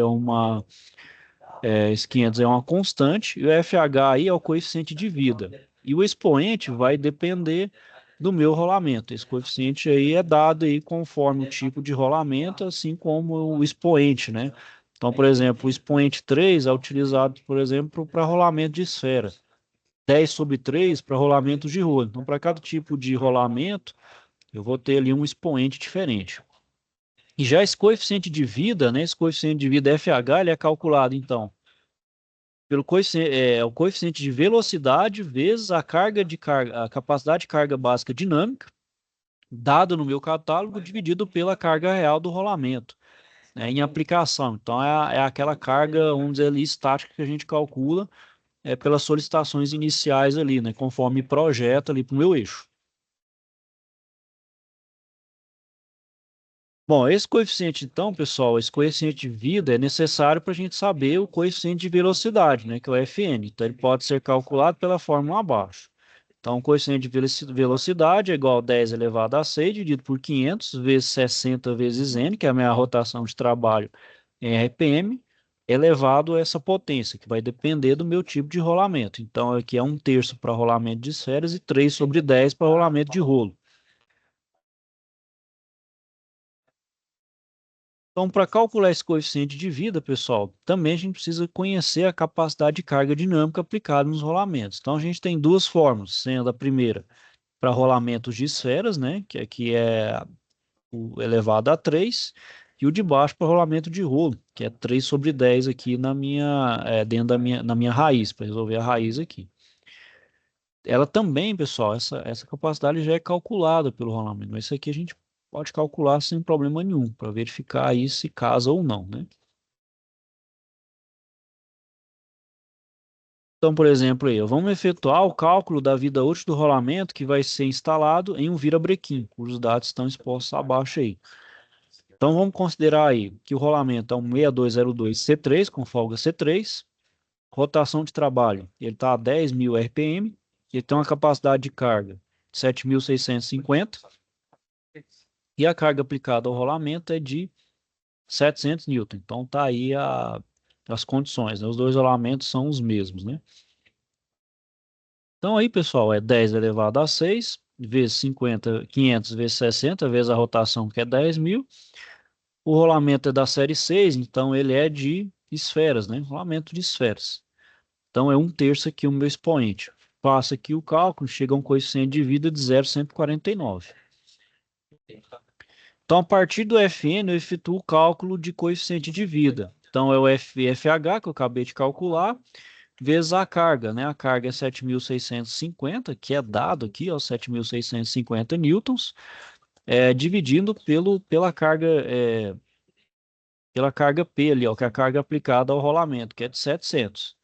esse 500 é uma constante, e o FH aí é o coeficiente de vida. E o expoente vai depender do meu rolamento. Esse coeficiente aí é dado aí conforme o tipo de rolamento, assim como o expoente, né? Então, por exemplo, o expoente 3 é utilizado, por exemplo, para rolamento de esfera. 10/3 para rolamento de rolo. Então, para cada tipo de rolamento, eu vou ter ali um expoente diferente. E já esse coeficiente de vida, né? Esse coeficiente de vida FH, ele é calculado, então, pelo o coeficiente de velocidade vezes a capacidade de carga básica dinâmica, dado no meu catálogo, dividido pela carga real do rolamento, né, em aplicação. Então, é aquela carga, vamos dizer ali, estática que a gente calcula pelas solicitações iniciais ali, né, conforme projeta ali para o meu eixo. Bom, esse coeficiente, então, pessoal, esse coeficiente de vida é necessário para a gente saber o coeficiente de velocidade, né, que é o Fn. Então, ele pode ser calculado pela fórmula abaixo. Então, o coeficiente de velocidade é igual a 10 elevado a 6 dividido por 500 vezes 60 vezes n, que é a minha rotação de trabalho em RPM, elevado a essa potência, que vai depender do meu tipo de rolamento. Então, aqui é 1/3 para rolamento de esferas e 3/10 para rolamento de rolo. Então, para calcular esse coeficiente de vida, pessoal, também a gente precisa conhecer a capacidade de carga dinâmica aplicada nos rolamentos. Então, a gente tem duas formas, sendo a primeira para rolamentos de esferas, né, que aqui é o elevado a 3, e o de baixo para rolamento de rolo, que é 3/10 aqui dentro na minha raiz, para resolver a raiz aqui. Ela também, pessoal, essa capacidade já é calculada pelo rolamento, mas isso aqui a gente pode calcular sem problema nenhum, para verificar aí se casa ou não, né? Então, por exemplo, aí, vamos efetuar o cálculo da vida útil do rolamento que vai ser instalado em um virabrequim, cujos dados estão expostos abaixo aí. Então, vamos considerar aí que o rolamento é um 6202C3, com folga C3, rotação de trabalho, ele está a 10.000 RPM, ele tem uma capacidade de carga 7.650, e a carga aplicada ao rolamento é de 700 newton. Então, está aí as condições, né? Os dois rolamentos são os mesmos, né? Então aí, pessoal, é 10 elevado a 6, vezes 50, 500 vezes 60, vezes a rotação, que é 10.000. O rolamento é da série 6, então ele é de esferas, né? Rolamento de esferas. Então é 1/3 aqui o meu expoente. Passa aqui o cálculo, chega a um coeficiente de vida de 0,149. Então, a partir do Fn, eu efetuo o cálculo de coeficiente de vida. Então, é o FH, que eu acabei de calcular, vezes a carga, né? A carga é 7.650, que é dado aqui, ó, 7.650 newtons, dividindo pela carga P ali, ó, que é a carga aplicada ao rolamento, que é de 700.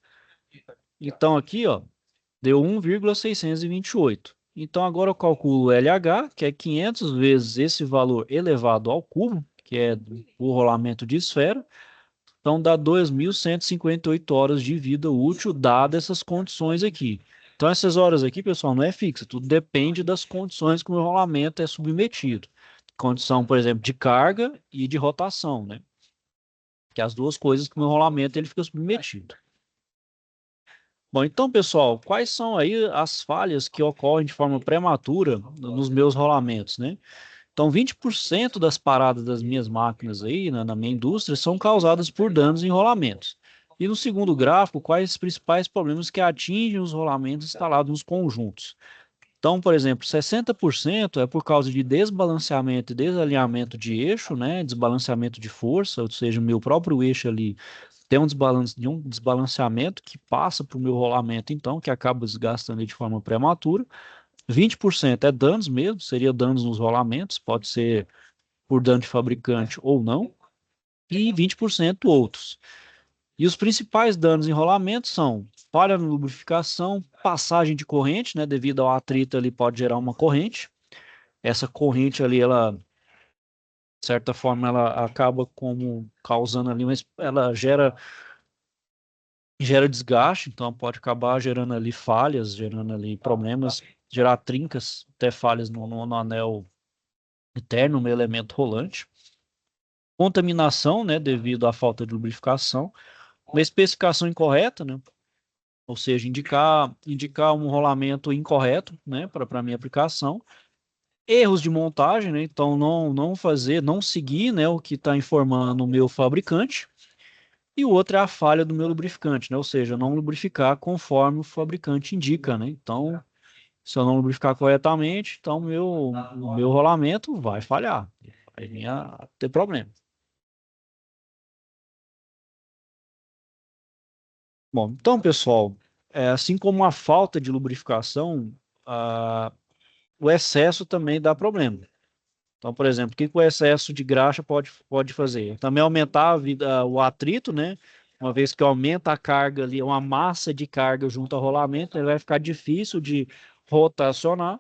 Então, aqui, ó, deu 1,628. Então, agora eu calculo o LH, que é 500 vezes esse valor elevado ao cubo, que é o rolamento de esfera. Então, dá 2.158 horas de vida útil, dadas essas condições aqui. Então, essas horas aqui, pessoal, não é fixa, tudo depende das condições que o meu rolamento é submetido. Condição, por exemplo, de carga e de rotação, né? Que é as duas coisas que o meu rolamento ele fica submetido. Bom, então, pessoal, quais são aí as falhas que ocorrem de forma prematura nos meus rolamentos, né? Então, 20% das paradas das minhas máquinas aí, na minha indústria, são causadas por danos em rolamentos. E no segundo gráfico, quais os principais problemas que atingem os rolamentos instalados nos conjuntos? Então, por exemplo, 60% é por causa de desbalanceamento e desalinhamento de eixo, né? Desbalanceamento de força, ou seja, o meu próprio eixo ali tem um desbalanceamento que passa para o meu rolamento, então, que acaba desgastando ele de forma prematura. 20% é danos mesmo, seria danos nos rolamentos, pode ser por dano de fabricante ou não, e 20% outros. E os principais danos em rolamento são falha na lubrificação, passagem de corrente, né, devido ao atrito ali pode gerar uma corrente. Essa corrente ali, ela, de certa forma, ela acaba como causando ali, mas ela gera desgaste, então pode acabar gerando ali falhas, gerando ali problemas, gerar trincas, até falhas no anel interno, no elemento rolante. Contaminação, né, devido à falta de lubrificação. Uma especificação incorreta, né, ou seja, indicar um rolamento incorreto, né, para a minha aplicação. Erros de montagem, né, então não seguir, né, o que está informando o meu fabricante. E o outro é a falha do meu lubrificante, né, ou seja, não lubrificar conforme o fabricante indica, né. Então, se eu não lubrificar corretamente, então o meu rolamento vai falhar, vai vir a ter problema. Bom, então, pessoal, assim como a falta de lubrificação, o excesso também dá problema. Então, por exemplo, o que o excesso de graxa pode fazer? Também aumentar o atrito, né? Uma vez que aumenta a carga ali, uma massa de carga junto ao rolamento, ele vai ficar difícil de rotacionar.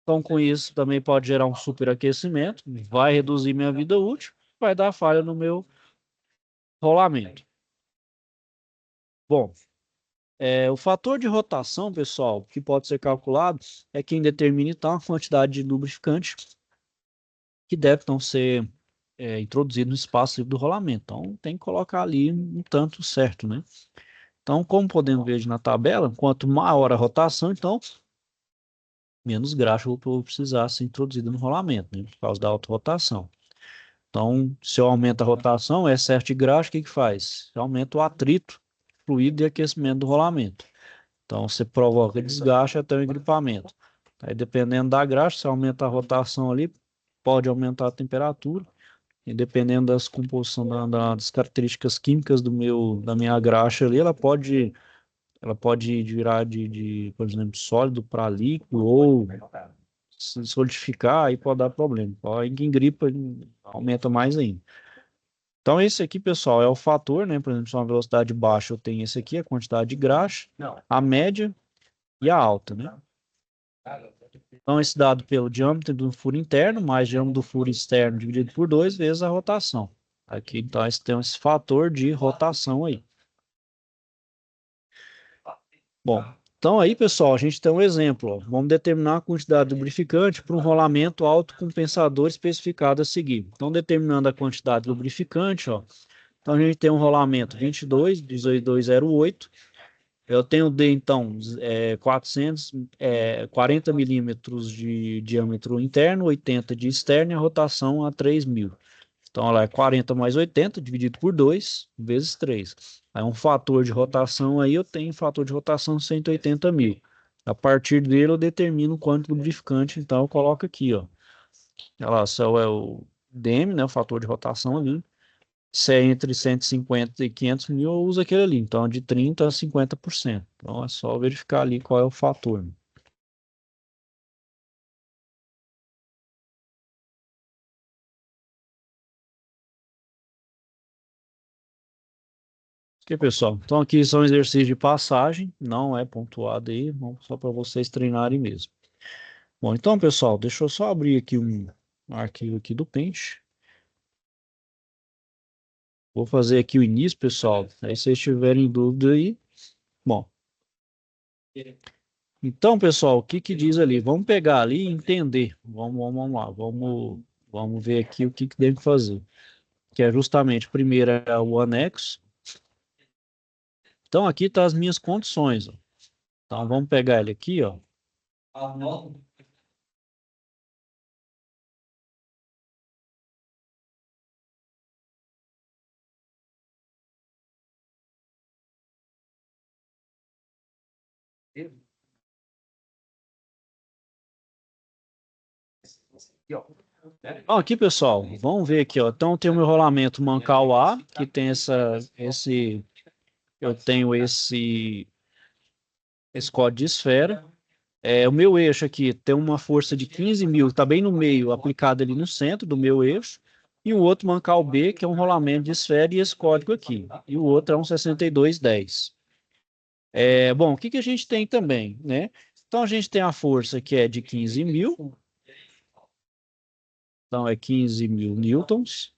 Então, com isso, também pode gerar um superaquecimento, vai reduzir minha vida útil, vai dar falha no meu rolamento. Bom, o fator de rotação, pessoal, que pode ser calculado, é quem determina então a quantidade de lubrificante que deve então ser introduzido no espaço livre do rolamento. Então, tem que colocar ali um tanto certo, né? Então, como podemos ver na tabela, quanto maior a rotação, então, menos graxa eu vou precisar ser introduzido no rolamento, né? Por causa da alta rotação. Então, se eu aumento a rotação, o excesso de graxa, o que que faz? Aumenta o atrito, fluido e aquecimento do rolamento. Então, você provoca desgaste até o engripamento. Aí, dependendo da graxa, se aumenta a rotação ali, pode aumentar a temperatura. E dependendo das composição das características químicas da minha graxa ali, ela pode virar por exemplo, sólido para líquido ou se solidificar, aí pode dar problema. Aí que engripa, aumenta mais ainda. Então, esse aqui, pessoal, é o fator, né? Por exemplo, se uma velocidade baixa, eu tenho esse aqui, a quantidade de graxa, a média e a alta, né? Então, esse dado pelo diâmetro do furo interno, mais diâmetro do furo externo dividido por 2 vezes a rotação. Aqui, então, tem esse fator de rotação aí. Bom, então aí, pessoal, a gente tem um exemplo. Ó. Vamos determinar a quantidade de lubrificante para um rolamento autocompensador especificado a seguir. Então, determinando a quantidade de lubrificante, ó. Então, a gente tem um rolamento 22, 1808. Eu tenho D, então, 40 milímetros de diâmetro interno, 80 de externo e a rotação a 3.000. Então, ela é 40 mais 80, dividido por 2, vezes 3. Aí, um fator de rotação aí, eu tenho fator de rotação 180 mil. A partir dele, eu determino quanto de lubrificante, então eu coloco aqui, ó. Ela só é o DM, né, o fator de rotação ali. Se é entre 150 e 500 mil, eu uso aquele ali. Então, de 30% a 50%. Então, é só verificar ali qual é o fator. Ok, pessoal. Então, aqui são exercícios de passagem. Não é pontuado aí, só para vocês treinarem mesmo. Bom, então, pessoal, deixa eu só abrir aqui um arquivo aqui do Paint. Vou fazer aqui o início, pessoal. Aí, se vocês tiverem dúvida aí. Bom, então, pessoal, o que que diz ali? Vamos pegar ali e entender. Vamos lá. Vamos ver aqui o que que tem que fazer. Que é justamente, primeiro é o anexo. Então, aqui tá as minhas condições, ó. Então, vamos pegar ele aqui, ó. Bom, aqui, pessoal, vamos ver aqui, ó. Então, tem o meu rolamento mancal A, que tem eu tenho esse código de esfera. O meu eixo aqui tem uma força de 15.000, está bem no meio, aplicado ali no centro do meu eixo. E o outro mancal B, que é um rolamento de esfera, e esse código aqui. E o outro é um 6210. Bom, o que que a gente tem também, né? Então, a gente tem a força que é de 15.000. Então, é 15.000 newtons.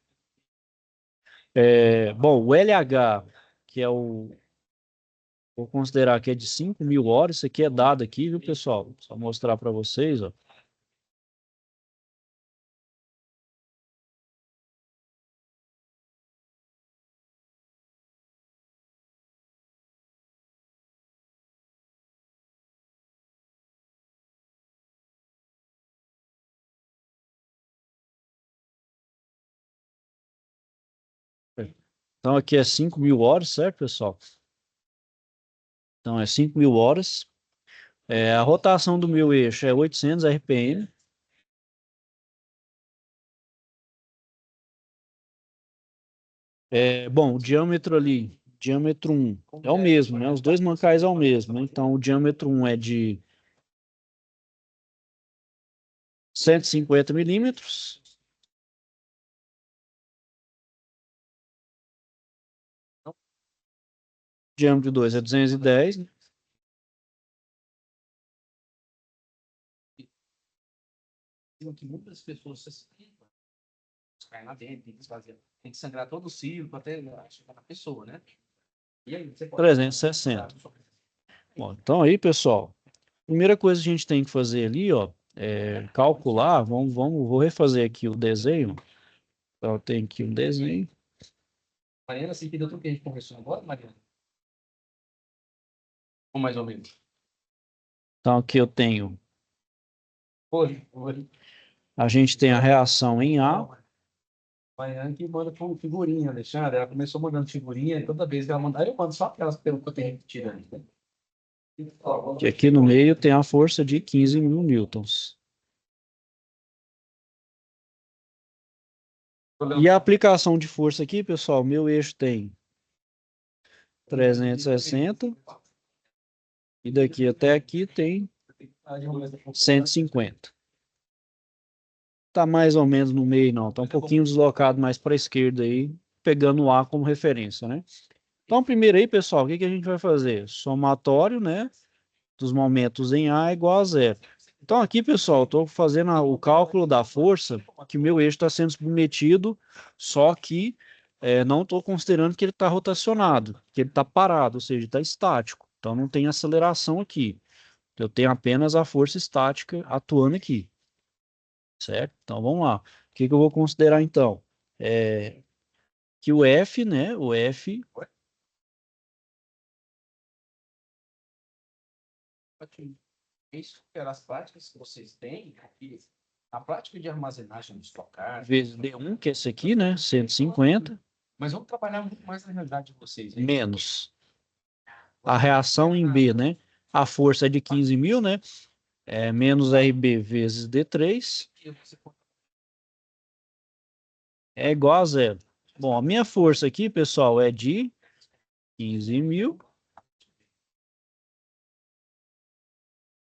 Bom, o LH, que é vou considerar que é de 5.000 horas. Isso aqui é dado aqui, viu, pessoal? Só mostrar para vocês, ó. Então, aqui é 5.000 horas, certo, pessoal? Então, é 5.000 horas. A rotação do meu eixo é 800 RPM. Bom, o diâmetro ali, diâmetro 1, é o mesmo, né? Os dois mancais é o mesmo, né? Então, o diâmetro 1 é de 150 milímetros. O diâmetro 2 é 210, né? Que muitas pessoas caem lá dentro, tem que sangrar todo o círculo até chegar na pessoa, né? E aí, você pode... 360. Bom, então aí, pessoal, primeira coisa que a gente tem que fazer ali, ó, calcular, vou refazer aqui o desenho. Então, eu tenho aqui um desenho. Mariana, você entendeu tudo que a gente conversou agora, Mariana? Ou mais ou menos? Então, aqui eu tenho, Foi. a gente tem a reação em A. Mariana que manda com figurinha, Alexandre. Ela começou mandando figurinha e toda vez que ela mandar, eu mando só aquelas pelo que eu tenho repetido ali, né? Que aqui no meio tem a força de 15.000 newtons. E a aplicação de força aqui, pessoal, meu eixo tem 360 e daqui até aqui tem 150. Tá mais ou menos no meio, não. Tá um pouquinho deslocado mais para a esquerda aí, pegando o A como referência, né? Então, primeiro aí, pessoal, o que que a gente vai fazer? Somatório, né, dos momentos em A é igual a zero. Então, aqui, pessoal, estou fazendo o cálculo da força que o meu eixo está sendo submetido, só que não estou considerando que ele está rotacionado, que ele está parado, ou seja, está estático. Então, não tem aceleração aqui. Eu tenho apenas a força estática atuando aqui, certo? Então, vamos lá. O que que eu vou considerar, então? Que o F, né, o F... Isso pelas práticas que vocês têm aqui, a prática de armazenagem de estocar. Vezes D1, que é esse aqui, né, 150. Mas vamos trabalhar muito mais na realidade de vocês. Hein? Menos a reação em B, né? A força é de 15.000, né? Menos RB vezes D3 é igual a zero. Bom, a minha força aqui, pessoal, é de 15.000.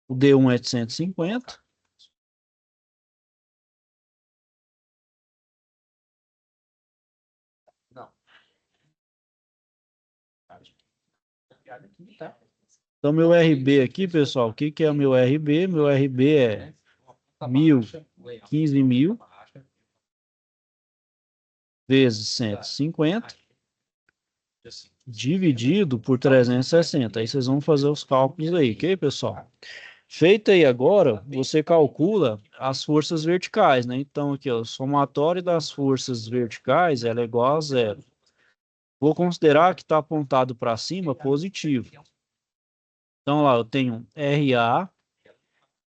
O D1 é de 150. Não. Então, meu RB aqui, pessoal, o que que é o meu RB? Meu RB é 15.000 vezes 150 dividido por 360. Aí vocês vão fazer os cálculos aí, ok, pessoal? Feito aí agora, você calcula as forças verticais, né? Então, aqui, ó, o somatório das forças verticais, ela é igual a zero. Vou considerar que está apontado para cima positivo. Então, lá, eu tenho RA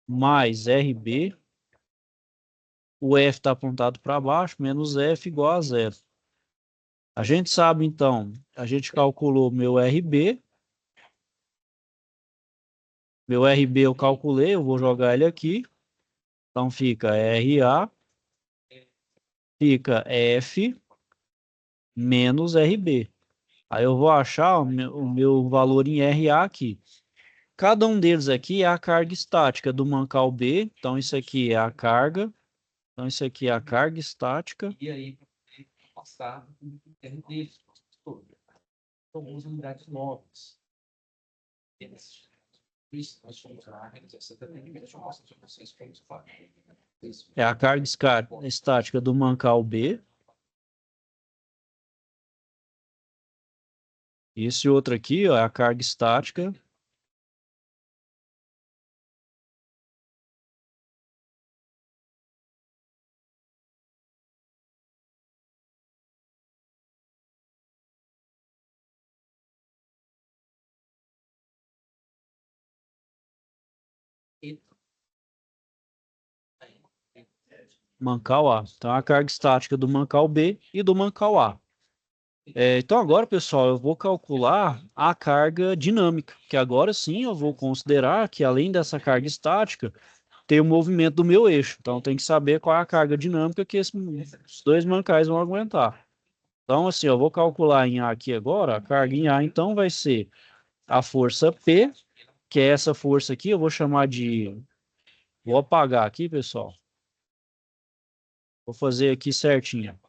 mais RB. O F está apontado para baixo, menos F igual a zero. A gente sabe, então, a gente calculou meu RB. Meu RB eu calculei, eu vou jogar ele aqui. Então, fica RA fica F menos RB. Aí eu vou achar o meu valor em RA aqui. Cada um deles aqui é a carga estática do mancal B. Então, isso aqui é a carga. Então, isso aqui é a carga estática. E aí, passar o termo deles. Algumas unidades móveis. Isso, nós fomos lá, essa também, deixa eu mostrar para vocês como se faz. É a carga estática do mancal B. Esse outro aqui, ó, é a carga estática. Mancal A. Então, a carga estática do mancal B e do mancal A. Então, agora, pessoal, eu vou calcular a carga dinâmica, que agora sim eu vou considerar que, além dessa carga estática, tem o movimento do meu eixo. Então, tem que saber qual é a carga dinâmica que esses dois mancais vão aguentar. Então, assim, eu vou calcular em A aqui agora. A carga em A, então, vai ser a força P, que é essa força aqui, eu vou chamar de... Vou apagar aqui, pessoal. Vou fazer aqui certinho.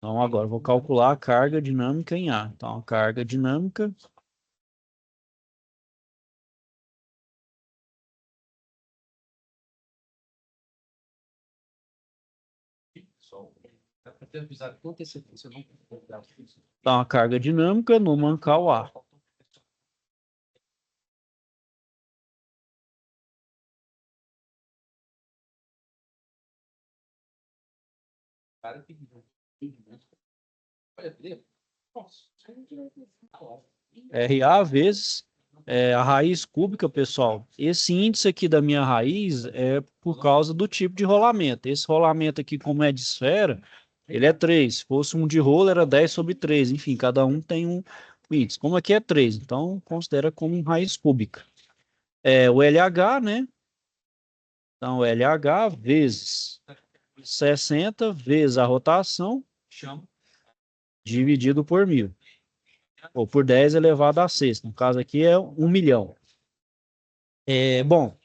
Então, agora eu vou calcular a carga dinâmica em A. Então, a carga dinâmica... Então, a carga dinâmica no mancal A. RA vezes a raiz cúbica, pessoal. Esse índice aqui da minha raiz é por causa do tipo de rolamento. Esse rolamento aqui, como é de esfera, ele é 3. Se fosse um de rolo, era 10/3. Enfim, cada um tem um índice. Como aqui é 3, então considera como raiz cúbica. O LH, né? Então, o LH vezes 60 vezes a rotação dividido por 1000. Ou por 10 elevado a 6. No caso aqui é 1 milhão. Bom,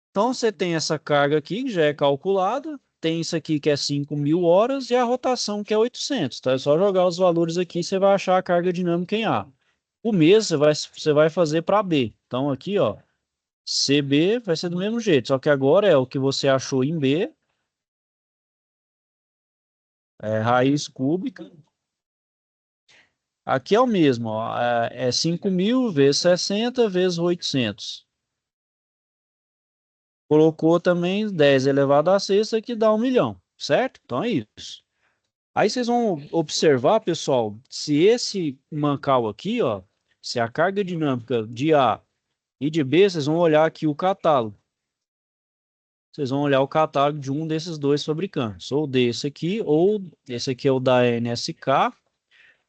então você tem essa carga aqui que já é calculada. Tem isso aqui que é 5.000 horas e a rotação que é 800. Então é só jogar os valores aqui e você vai achar a carga dinâmica em A. O mesmo você vai fazer para B. Então aqui, ó, CB vai ser do mesmo jeito. Só que agora é o que você achou em B. Raiz cúbica. Aqui é o mesmo, ó, é 5.000 vezes 60 vezes 800. Colocou também 10 elevado a sexta, que dá 1 milhão, certo? Então é isso. Aí vocês vão observar, pessoal, se esse mancal aqui, ó, se a carga dinâmica de A e de B, vocês vão olhar aqui o catálogo. Vocês vão olhar o catálogo de um desses dois fabricantes, ou desse aqui, ou esse aqui é o da NSK,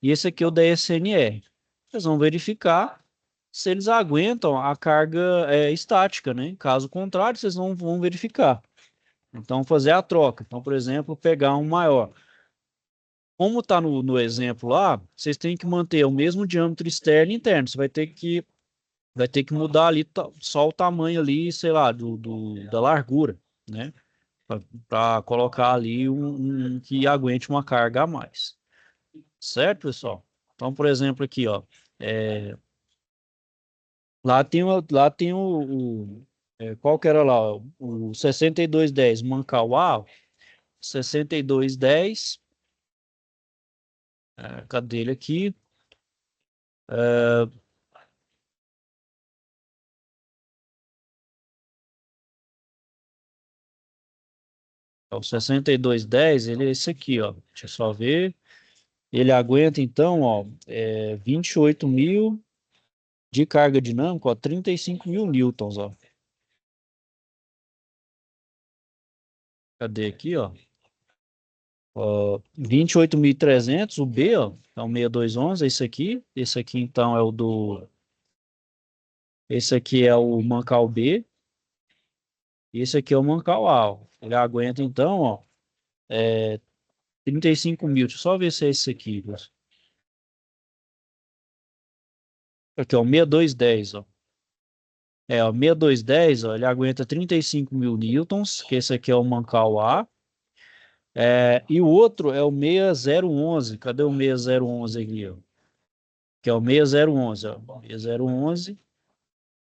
e esse aqui é o da SNR. Vocês vão verificar se eles aguentam a carga estática, né? Caso contrário, vocês não vão verificar. Então, fazer a troca. Então, por exemplo, pegar um maior. Como está no exemplo lá, vocês têm que manter o mesmo diâmetro externo e interno. Você vai ter que mudar ali só o tamanho ali, sei lá, da largura, né? Para colocar ali um que aguente uma carga a mais. Certo, pessoal? Então, por exemplo, aqui, ó. Lá tem qual que era lá? O 6210 Mancauá, 6210, cadê ele aqui? O 6210, ele é esse aqui, ó. Deixa eu só ver. Ele aguenta, então, ó, 28.000 de carga dinâmica, ó, 35.000 newtons, ó. Cadê aqui, ó? 28.300, o B, ó, então 6211, esse aqui. Esse aqui, então, esse aqui é o Mancal B. E esse aqui é o mancal A, ó. Ele aguenta, então, ó, 35 mil. Deixa eu só ver se é esse aqui. Aqui, ó, 6210, ó. O 6210, ó, ele aguenta 35 mil newtons, que esse aqui é o mancal A. E o outro é o 6011. Cadê o 6011 aqui, ó? Que é o 6011, ó. 6011.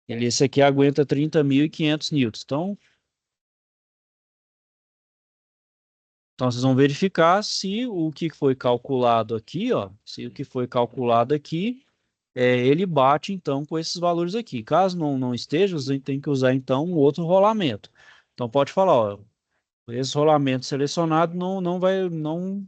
Esse aqui aguenta 30.500 newtons. Então, vocês vão verificar se o que foi calculado aqui, ó, se o que foi calculado aqui, ele bate, então, com esses valores aqui. Caso não esteja, você tem que usar, então, um outro rolamento. Então, pode falar, ó, esse rolamento selecionado não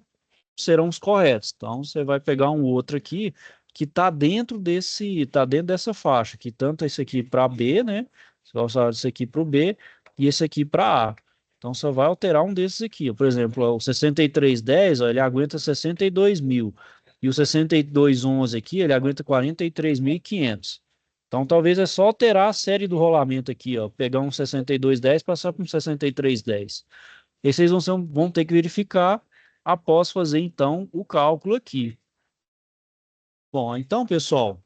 serão os corretos. Então, você vai pegar um outro aqui que está dentro dessa faixa, que tanto esse aqui para B, né? Você vai usar esse aqui para o B e esse aqui para A. Então, você vai alterar um desses aqui. Por exemplo, o 6310, ó, ele aguenta 62 mil. E o 6211 aqui, ele aguenta 43.500. Então, talvez é só alterar a série do rolamento aqui, ó. Pegar um 6210 e passar para um 6310. E vocês vão ter que verificar após fazer, então, o cálculo aqui. Bom, então, pessoal,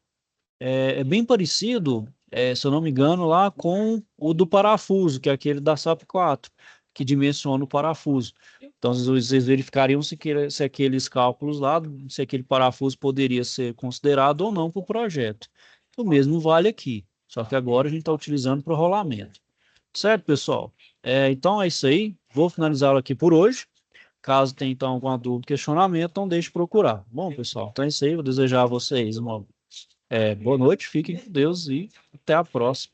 é bem parecido, se eu não me engano, lá com o do parafuso, que é aquele da SAP 4, que dimensiona o parafuso. Então, vocês verificariam se aqueles cálculos lá, se aquele parafuso poderia ser considerado ou não para o projeto. O mesmo vale aqui, só que agora a gente está utilizando para o rolamento. Certo, pessoal? Então é isso aí. Vou finalizar aqui por hoje. Caso tenha então alguma dúvida, questionamento, não deixe de procurar. Bom, pessoal, então é isso aí. Vou desejar a vocês uma boa noite, fiquem com Deus e até a próxima.